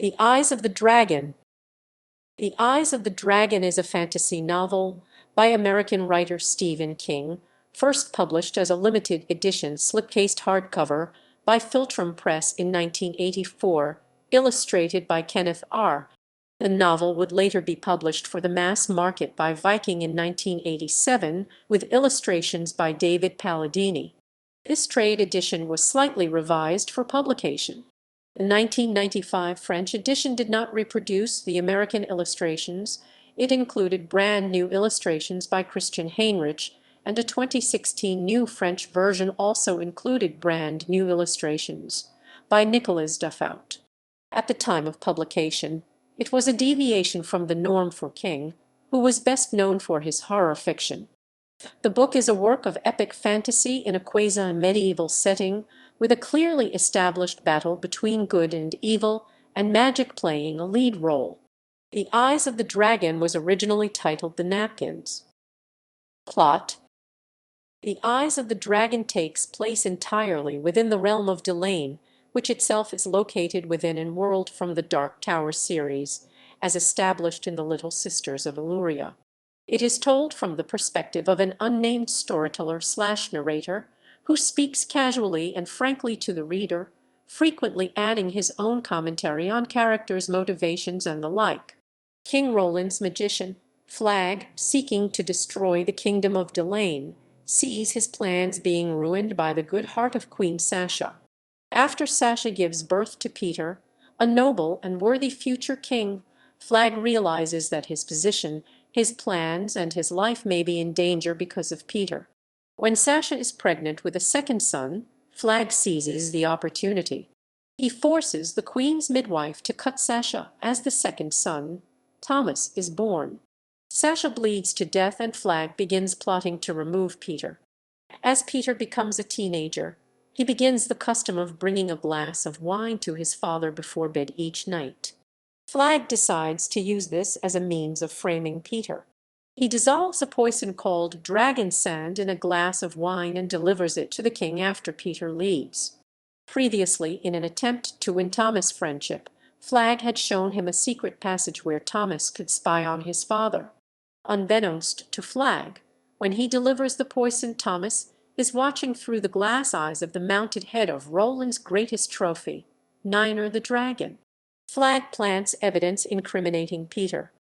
The Eyes of the Dragon. The Eyes of the Dragon is a fantasy novel by American writer Stephen King, first published as a limited edition slipcased hardcover by Philtrum Press in 1984, illustrated by Kenneth R. The novel would later be published for the mass market by Viking in 1987, with illustrations by David Palladini. This trade edition was slightly revised for publication. The 1995 French edition did not reproduce the American illustrations. It included brand new illustrations by Christian Heinrich, and a 2016 new French version also included brand new illustrations by Nicolas Duffaut. At the time of publication, it was a deviation from the norm for King, who was best known for his horror fiction. The book is a work of epic fantasy in a quasi-medieval setting, with a clearly established battle between good and evil, and magic playing a lead role. The Eyes of the Dragon was originally titled The Napkins. Plot. The Eyes of the Dragon takes place entirely within the realm of Delain, which itself is located within and world from the Dark Tower series, as established in The Little Sisters of Eluria. It is told from the perspective of an unnamed storyteller/narrator who speaks casually and frankly to the reader, frequently adding his own commentary on characters' motivations and the like. King Roland's magician, Flag, seeking to destroy the kingdom of Delain, sees his plans being ruined by the good heart of Queen Sasha. After Sasha gives birth to Peter, a noble and worthy future king, Flag realizes that his position, his plans, and his life may be in danger because of Peter. When Sasha is pregnant with a second son, Flag seizes the opportunity. He forces the queen's midwife to cut Sasha as the second son, Thomas, is born. Sasha bleeds to death and Flag begins plotting to remove Peter. As Peter becomes a teenager, he begins the custom of bringing a glass of wine to his father before bed each night. Flag decides to use this as a means of framing Peter. He dissolves a poison called dragon sand in a glass of wine and delivers it to the king after Peter leaves. Previously, in an attempt to win Thomas' friendship, Flag had shown him a secret passage where Thomas could spy on his father. Unbeknownst to Flag, when he delivers the poison, Thomas is watching through the glass eyes of the mounted head of Roland's greatest trophy, Niner the dragon. Flag plants evidence incriminating Peter.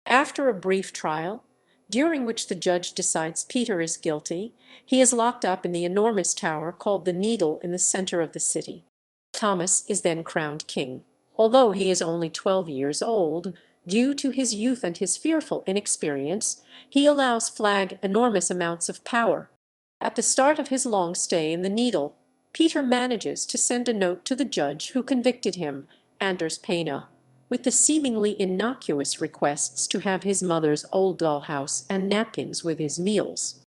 After a brief trial, during which the judge decides Peter is guilty, he is locked up in the enormous tower called the Needle in the center of the city. Thomas is then crowned king. Although he is only 12 years old, due to his youth and his fearful inexperience, he allows Flag enormous amounts of power. At the start of his long stay in the Needle, Peter manages to send a note to the judge who convicted him, Anders Pena, with the seemingly innocuous requests to have his mother's old dollhouse and napkins with his meals.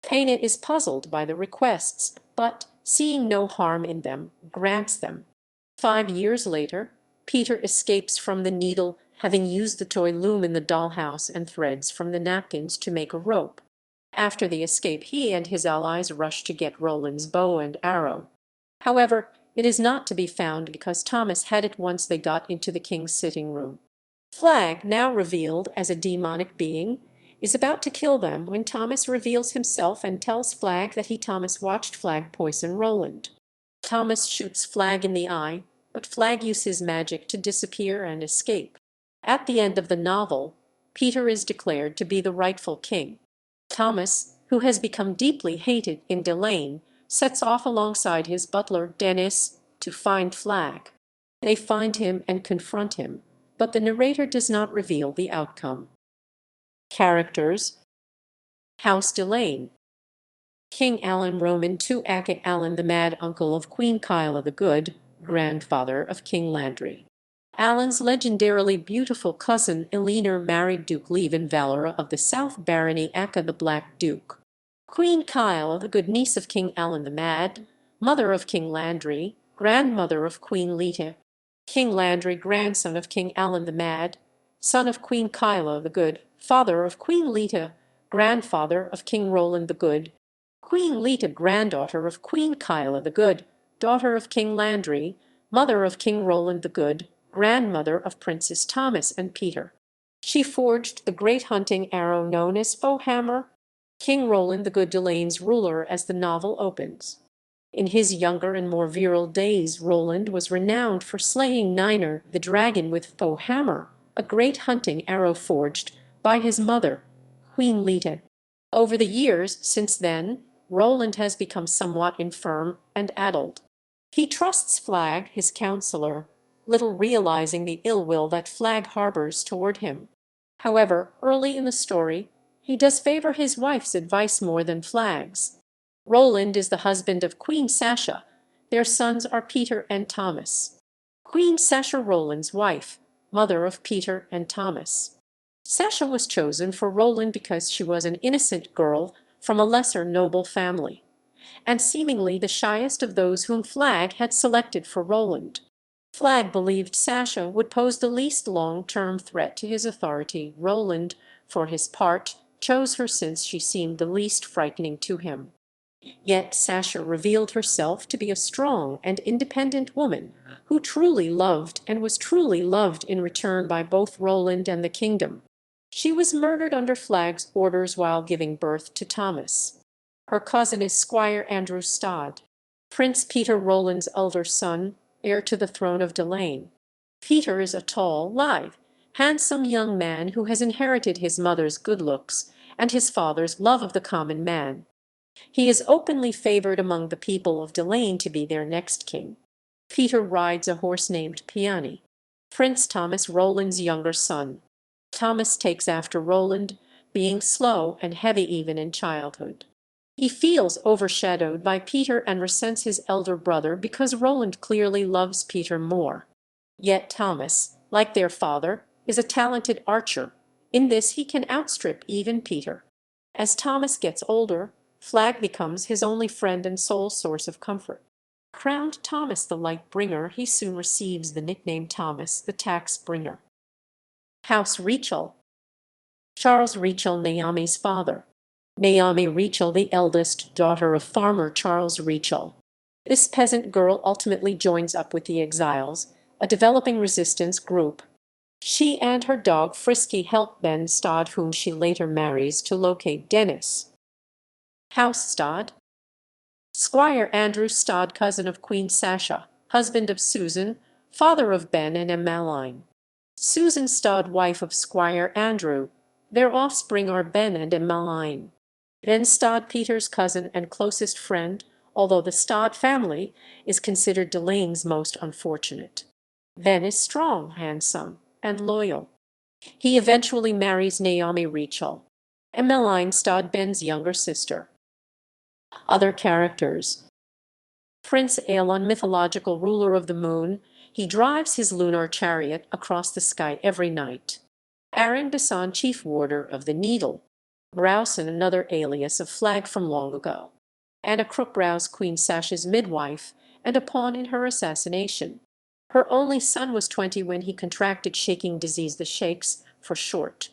Pena is puzzled by the requests, but, seeing no harm in them, grants them. 5 years later, Peter escapes from the Needle, having used the toy loom in the dollhouse and threads from the napkins to make a rope. After the escape, he and his allies rush to get Roland's bow and arrow. However, it is not to be found because Thomas had it once they got into the king's sitting room. Flag, now revealed as a demonic being, is about to kill them when Thomas reveals himself and tells Flag that Thomas watched Flag poison Roland. Thomas shoots Flag in the eye, but Flag uses magic to disappear and escape. At the end of the novel, Peter is declared to be the rightful king. Thomas, who has become deeply hated in Delain, sets off alongside his butler, Dennis, to find Flag. They find him and confront him, but the narrator does not reveal the outcome. Characters. House Delain. King Alan Roman II Alan, the mad uncle of Queen Kyla the Good, grandfather of King Landry. Alan's legendarily beautiful cousin Elinor married Duke Levin Valera of the South Barony Aka the Black Duke. Queen Kyla the Good, niece of King Alan the Mad, mother of King Landry, grandmother of Queen Lita. King Landry, grandson of King Alan the Mad, son of Queen Kyla the Good, father of Queen Lita, grandfather of King Roland the Good. Queen Lita, granddaughter of Queen Kyla the Good, daughter of King Landry, mother of King Roland the Good, grandmother of Princes Thomas and Peter. She forged the great hunting arrow known as Foehammer, King Roland the Good Delane's ruler, as the novel opens. In his younger and more virile days, Roland was renowned for slaying Niner the dragon with Foehammer, a great hunting arrow forged by his mother, Queen Leta. Over the years since then, Roland has become somewhat infirm and addled. He trusts Flag, his counselor, little realizing the ill will that Flag harbors toward him. However, early in the story, he does favor his wife's advice more than Flag's. Roland is the husband of Queen Sasha. Their sons are Peter and Thomas. Queen Sasha, Roland's wife, mother of Peter and Thomas. Sasha was chosen for Roland because she was an innocent girl from a lesser noble family, and seemingly the shyest of those whom Flag had selected for Roland. Flag believed Sasha would pose the least long-term threat to his authority. Roland, for his part, chose her since she seemed the least frightening to him. Yet Sasha revealed herself to be a strong and independent woman who truly loved and was truly loved in return by both Roland and the kingdom. She was murdered under Flag's orders while giving birth to Thomas. Her cousin is Squire Andrew Stod, Prince Peter Roland's elder son, heir to the throne of Delane. Peter is a tall, lithe, handsome young man who has inherited his mother's good looks and his father's love of the common man. He is openly favored among the people of Delane to be their next king. Peter rides a horse named Peony, Prince Thomas Roland's younger son. Thomas takes after Roland, being slow and heavy even in childhood. He feels overshadowed by Peter and resents his elder brother because Roland clearly loves Peter more. Yet Thomas, like their father, is a talented archer. In this he can outstrip even Peter. As Thomas gets older, Flag becomes his only friend and sole source of comfort. Crowned Thomas the Light Bringer, he soon receives the nickname Thomas the Tax Bringer. House Rachel. Charles Rachel, Naomi's father. Naomi Rachel, the eldest daughter of farmer Charles Rachel. This peasant girl ultimately joins up with the exiles, a developing resistance group. She and her dog Frisky help Ben Stod, whom she later marries, to locate Dennis. House Stod. Squire Andrew Stod, cousin of Queen Sasha, husband of Susan, father of Ben and Emmeline. Susan Stod, wife of Squire Andrew. Their offspring are Ben and Emmeline. Ben Stod, Peter's cousin and closest friend, although the Stod family is considered Delane's most unfortunate. Ben is strong, handsome, and loyal. He eventually marries Naomi Rachel, Emmeline Stod, Ben's younger sister. Other characters. Prince Aelon, mythological ruler of the moon, he drives his lunar chariot across the sky every night. Aaron Desan, chief warder of the Needle. Browson, another alias of Flag from long ago. Anna Crook Browse, Queen Sasha's midwife, and a pawn in her assassination. Her only son was 20 when he contracted shaking disease, the Shakes for short.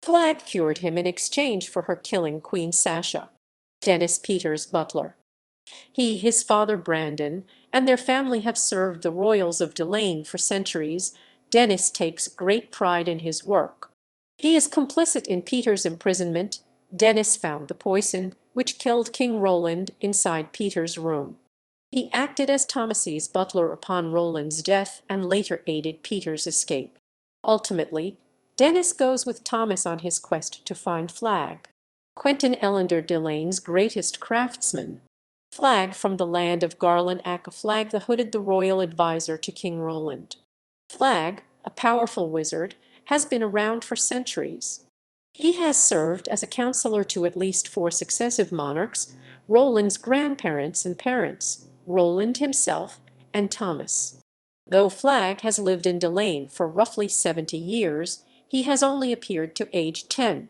Flag cured him in exchange for her killing Queen Sasha. Dennis, Peter's butler. He, his father Brandon, and their family have served the royals of Delane for centuries. Dennis takes great pride in his work. He is complicit in Peter's imprisonment. Dennis found the poison which killed King Roland inside Peter's room. He acted as Thomas's butler upon Roland's death and later aided Peter's escape. Ultimately, Dennis goes with Thomas on his quest to find Flag. Quentin Ellender, Delane's greatest craftsman. Flag from the land of Garland-Ac, Flag the Hooded, the royal advisor to King Roland. Flag, a powerful wizard, has been around for centuries. He has served as a counselor to at least 4 successive monarchs, Roland's grandparents and parents, Roland himself, and Thomas. Though Flag has lived in Delane for roughly 70 years, he has only appeared to age 10.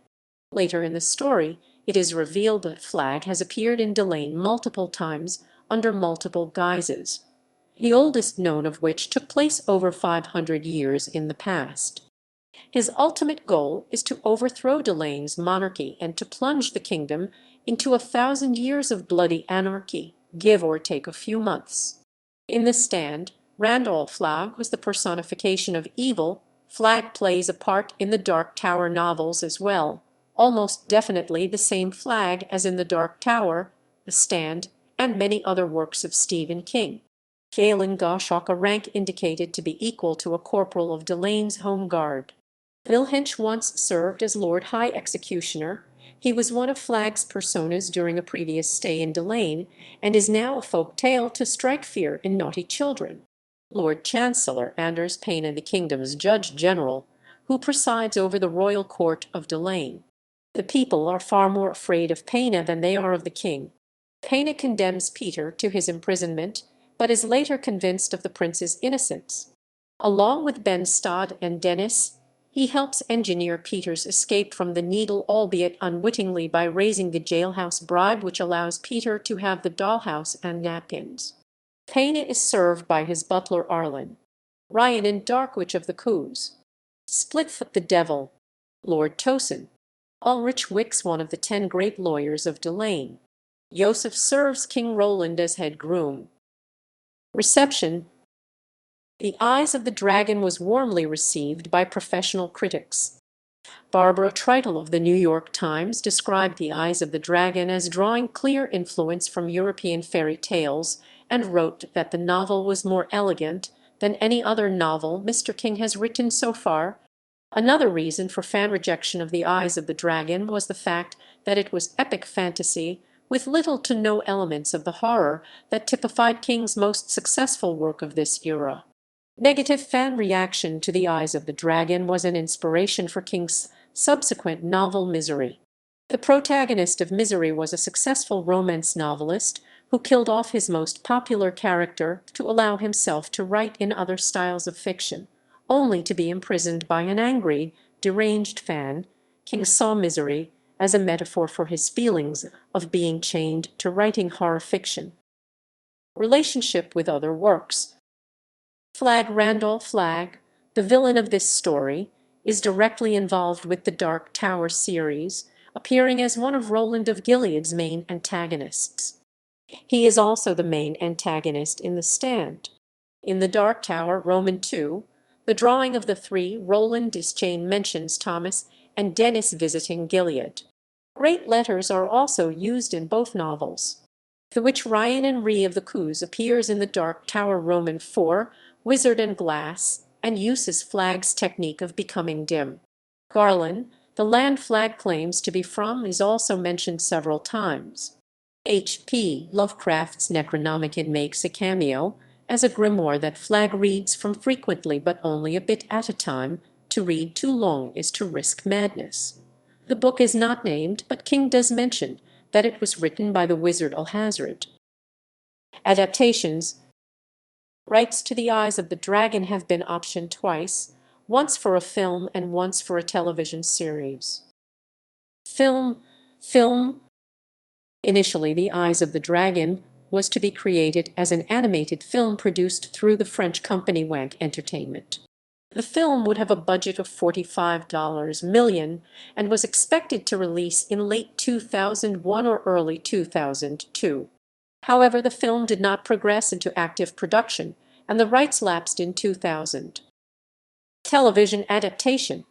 Later in the story, it is revealed that Flag has appeared in Delane multiple times under multiple guises, the oldest known of which took place over 500 years in the past. His ultimate goal is to overthrow Delane's monarchy and to plunge the kingdom into 1,000 years of bloody anarchy, give or take a few months. In The Stand, Randolph Flagg was the personification of evil. Flagg plays a part in the Dark Tower novels as well, almost definitely the same Flagg as in The Dark Tower, The Stand, and many other works of Stephen King. Galen Goshawk, a rank indicated to be equal to a corporal of Delane's home guard. Vilhinch once served as Lord High Executioner. He was one of Flagg's personas during a previous stay in Delane, and is now a folk tale to strike fear in naughty children. Lord Chancellor Anders Payne, the kingdom's Judge General, who presides over the royal court of Delane. The people are far more afraid of Payne than they are of the king. Payne condemns Peter to his imprisonment, but is later convinced of the prince's innocence. Along with Ben Stodd and Dennis, he helps engineer Peter's escape from the Needle, albeit unwittingly, by raising the jailhouse bribe which allows Peter to have the dollhouse and napkins. Payne is served by his butler Arlen. Ryan in Dark Witch of the Coos. Splitfoot the Devil. Lord Tosin. Ulrich Wicks, one of the 10 great lawyers of Delane. Joseph serves King Roland as head groom. Reception. The Eyes of the Dragon was warmly received by professional critics. Barbara Treitel of the New York Times described The Eyes of the Dragon as drawing clear influence from European fairy tales, and wrote that the novel was more elegant than any other novel Mr. King has written so far. Another reason for fan rejection of The Eyes of the Dragon was the fact that it was epic fantasy, with little to no elements of the horror that typified King's most successful work of this era. Negative fan reaction to The Eyes of the Dragon was an inspiration for King's subsequent novel Misery. The protagonist of Misery was a successful romance novelist who killed off his most popular character to allow himself to write in other styles of fiction, only to be imprisoned by an angry, deranged fan. King saw Misery as a metaphor for his feelings of being chained to writing horror fiction. Relationship with other works. Randolph Flagg, the villain of this story, is directly involved with the Dark Tower series, appearing as one of Roland of Gilead's main antagonists. He is also the main antagonist in The Stand. In The Dark Tower, Roman II, the drawing of the 3, Roland Dischain mentions Thomas and Dennis visiting Gilead. Great letters are also used in both novels. The witch Ryan and Ree of the Coos appears in The Dark Tower, Roman IV, Wizard and Glass, and uses Flagg's technique of becoming dim. Garland, the land Flagg claims to be from, is also mentioned several times. H.P. Lovecraft's Necronomicon makes a cameo as a grimoire that Flagg reads from frequently but only a bit at a time. To read too long is to risk madness. The book is not named, but King does mention that it was written by the wizard Alhazred. Adaptations. Rights to The Eyes of the Dragon have been optioned twice, once for a film and once for a television series. Film. Initially, The Eyes of the Dragon was to be created as an animated film produced through the French company Wank Entertainment. The film would have a budget of $45 million and was expected to release in late 2001 or early 2002. However, the film did not progress into active production, and the rights lapsed in 2000. Television adaptation.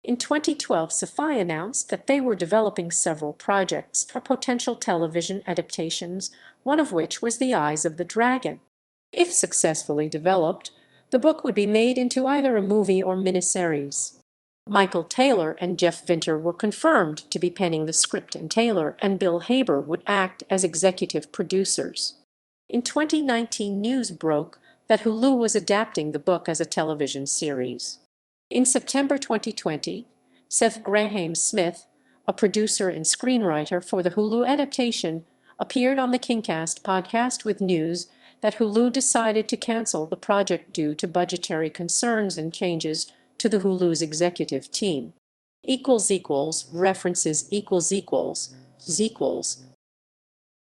In 2012, Sci-Fi announced that they were developing several projects for potential television adaptations, one of which was The Eyes of the Dragon. If successfully developed, the book would be made into either a movie or miniseries. Michael Taylor and Jeff Vinter were confirmed to be penning the script, and Taylor and Bill Haber would act as executive producers. In 2019, news broke that Hulu was adapting the book as a television series. In September 2020, Seth Grahame-Smith, a producer and screenwriter for the Hulu adaptation, appeared on the KingCast podcast with news that Hulu decided to cancel the project due to budgetary concerns and changes to the Hulu's executive team. References